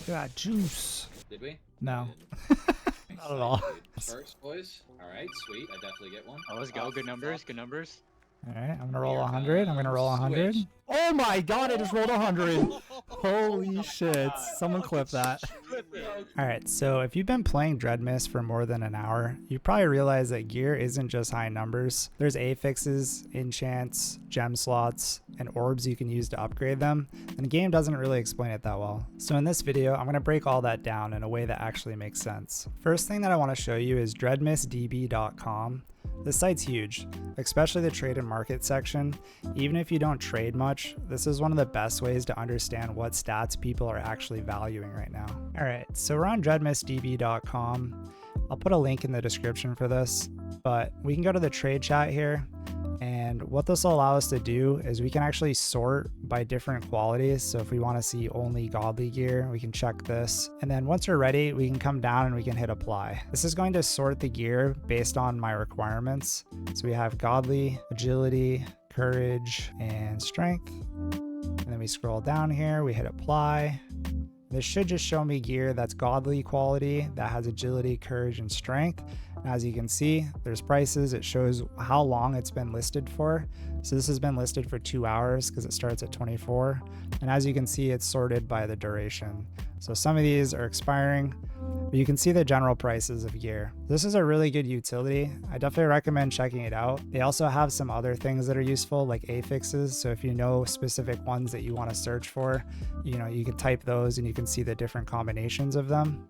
Look at that juice. Did we? No. We Not at all. Sharks, boys. All right, sweet. I definitely get one. Oh, let's go. Good numbers. Good numbers. All right, I'm gonna roll 100. I'm gonna roll 100. Switch. Oh my god, I just rolled 100. Holy shit. Someone clip that. All right, so if you've been playing Dreadmyst for more than an hour, you probably realize that gear isn't just high numbers. There's affixes, enchants, gem slots, and orbs you can use to upgrade them, and the game doesn't really explain it that well. So in this video, I'm gonna break all that down in a way that actually makes sense. First thing that I wanna show you is DreadmystDb.com. This site's huge, especially the trade and market section. Even if you don't trade much, this is one of the best ways to understand what stats people are actually valuing right now. All right, so we're on DreadmystDb.com. I'll put a link in the description for this, but we can go to the trade chat here. And what this will allow us to do is we can actually sort by different qualities. So if we want to see only godly gear, we can check this. And then once we're ready, we can come down and we can hit apply. This is going to sort the gear based on my requirements. So we have godly, agility, courage, and strength. And then we scroll down here, we hit apply. This should just show me gear that's godly quality, that has agility, courage, and strength. As you can see, there's prices. It shows how long it's been listed for. So this has been listed for 2 hours because it starts at 24. And as you can see, it's sorted by the duration. So some of these are expiring, but you can see the general prices of gear. This is a really good utility. I definitely recommend checking it out. They also have some other things that are useful, like affixes. So if you know specific ones that you want to search for, you can type those and you can see the different combinations of them.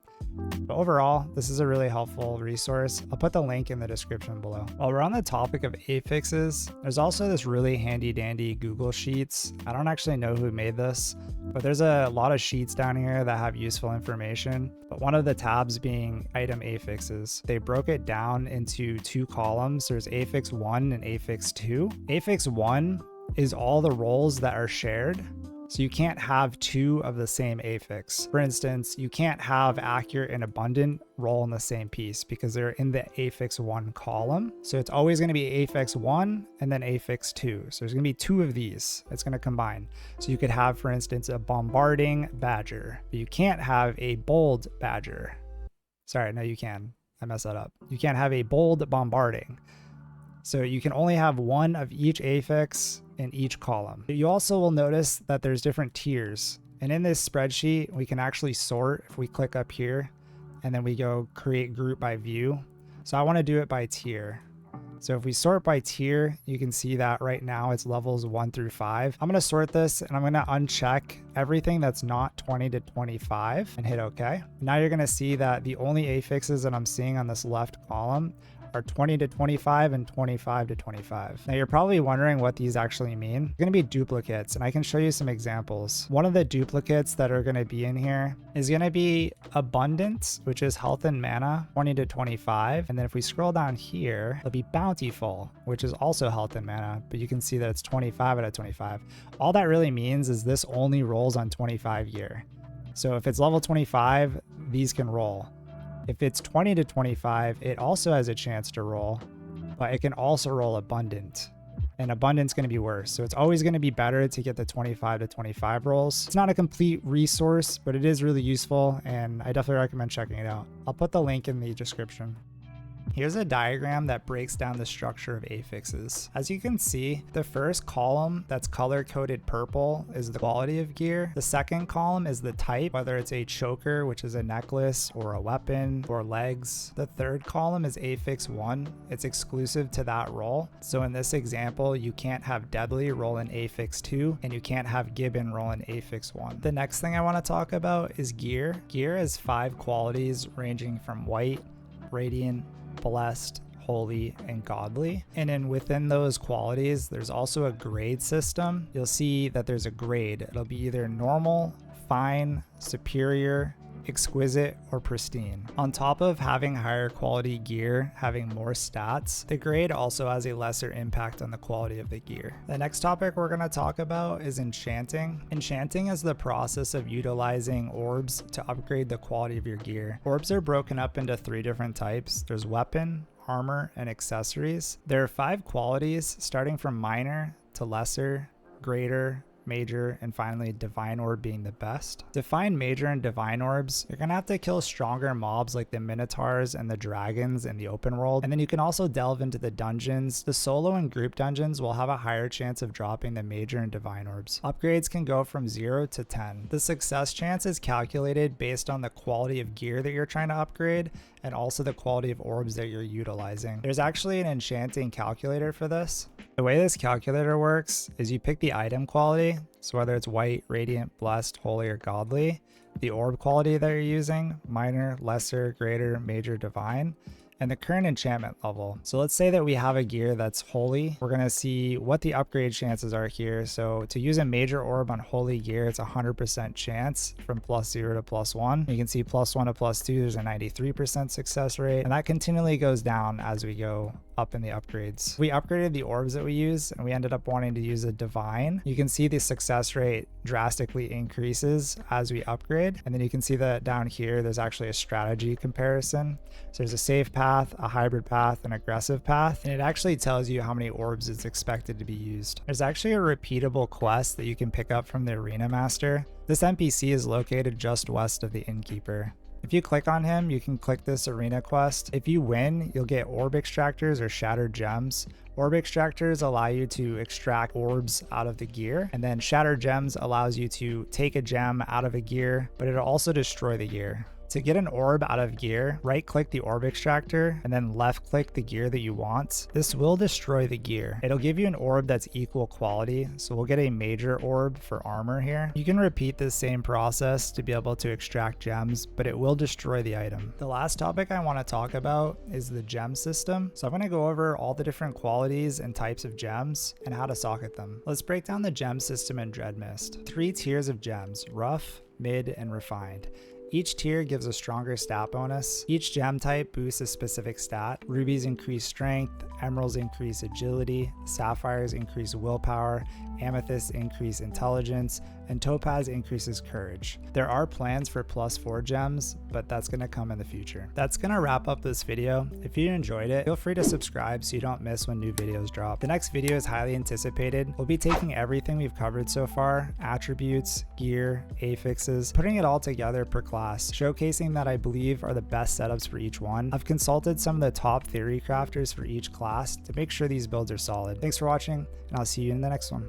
But overall, this is a really helpful resource. I'll put the link in the description below. While we're on the topic of affixes, there's also this really handy dandy Google Sheets. I don't actually know who made this, but there's a lot of sheets down here that have useful information. But one of the tabs being item affixes. They broke it down into 2 columns. There's affix 1 and affix 2. Affix 1 is all the roles that are shared. So you can't have 2 of the same affix. For instance, you can't have accurate and abundant roll in the same piece because they're in the affix 1 column. So it's always going to be affix 1 and then affix 2. So there's going to be 2 of these. It's going to combine. So you could have, for instance, a bombarding badger, but you can't have a bold badger. Sorry, no, you can. I messed that up. You can't have a bold bombarding. So you can only have 1 of each affix in each column. You also will notice that there's different tiers. And in this spreadsheet, we can actually sort if we click up here and then we go create group by view. So I want to do it by tier. So if we sort by tier, you can see that right now it's levels 1 through 5. I'm going to sort this and I'm going to uncheck everything that's not 20 to 25 and hit OK. Now you're going to see that the only affixes that I'm seeing on this left column are 20 to 25 and 25 to 25. Now you're probably wondering what these actually mean. They're going to be duplicates, and I can show you some examples. One of the duplicates that are going to be in here is going to be abundance, which is health and mana, 20 to 25. And then if we scroll down here, it'll be bountiful, which is also health and mana, but you can see that it's 25 out of 25. All that really means is this only rolls on 25 gear. So if it's level 25, these can roll. If it's 20 to 25, it also has a chance to roll, but it can also roll abundant. And abundant's going to be worse. So it's always going to be better to get the 25 to 25 rolls. It's not a complete resource, but it is really useful, and I definitely recommend checking it out. I'll put the link in the description. Here's a diagram that breaks down the structure of affixes. As you can see, the first column that's color-coded purple is the quality of gear. The second column is the type, whether it's a choker, which is a necklace, or a weapon, or legs. The third column is affix 1. It's exclusive to that role. So in this example, you can't have deadly roll in affix 2, and you can't have gibbon roll in affix 1. The next thing I want to talk about is gear. Gear has 5 qualities ranging from white, radiant, blessed, holy, and godly. And then within those qualities, there's also a grade system. You'll see that there's a grade. It'll be either normal, fine, superior, exquisite, or pristine. On top of having higher quality gear, having more stats, the grade also has a lesser impact on the quality of the gear. The next topic we're going to talk about is enchanting. Enchanting is the process of utilizing orbs to upgrade the quality of your gear. Orbs are broken up into 3 different types. There's weapon, armor, and accessories. There are 5 qualities starting from minor to lesser, greater, major, and finally divine orb being the best. To find major and divine orbs, you're gonna have to kill stronger mobs like the minotaurs and the dragons in the open world, and then you can also delve into the dungeons. The solo and group dungeons will have a higher chance of dropping the major and divine orbs. Upgrades can go from 0 to 10. The success chance is calculated based on the quality of gear that you're trying to upgrade and also the quality of orbs that you're utilizing. There's actually an enchanting calculator for this. The way this calculator works is you pick the item quality, so whether it's white, radiant, blessed, holy, or godly, the orb quality that you're using, minor, lesser, greater, major, divine, and the current enchantment level. So let's say that we have a gear that's holy. We're gonna see what the upgrade chances are here. So to use a major orb on holy gear, it's 100% chance from +0 to +1. You can see +1 to +2, there's a 93% success rate, and that continually goes down as we go up in the upgrades. We upgraded the orbs that we use and we ended up wanting to use a divine. You can see the success rate drastically increases as we upgrade, and then you can see that down here there's actually a strategy comparison. So there's a safe path, a hybrid path, an aggressive path, and it actually tells you how many orbs is expected to be used. There's actually a repeatable quest that you can pick up from the arena master. This NPC is located just west of the innkeeper. If you click on him, you can click this arena quest. If you win, you'll get orb extractors or shattered gems. Orb extractors allow you to extract orbs out of the gear, and then shattered gems allows you to take a gem out of a gear, but it'll also destroy the gear. To get an orb out of gear, right click the orb extractor and then left click the gear that you want. This will destroy the gear. It'll give you an orb that's equal quality, so we'll get a major orb for armor here. You can repeat this same process to be able to extract gems, but it will destroy the item. The last topic I want to talk about is the gem system. So I'm going to go over all the different qualities and types of gems and how to socket them. Let's break down the gem system in Dreadmyst. 3 tiers of gems: rough, mid, and refined. Each tier gives a stronger stat bonus. Each gem type boosts a specific stat. Rubies increase strength, emeralds increase agility, sapphires increase willpower, amethysts increase intelligence, and topaz increases courage. There are plans for +4 gems, but that's going to come in the future. That's going to wrap up this video. If you enjoyed it, feel free to subscribe so you don't miss when new videos drop. The next video is highly anticipated. We'll be taking everything we've covered so far, attributes, gear, affixes, putting it all together per class, showcasing that I believe are the best setups for each one. I've consulted some of the top theory crafters for each class to make sure these builds are solid. Thanks for watching, and I'll see you in the next one.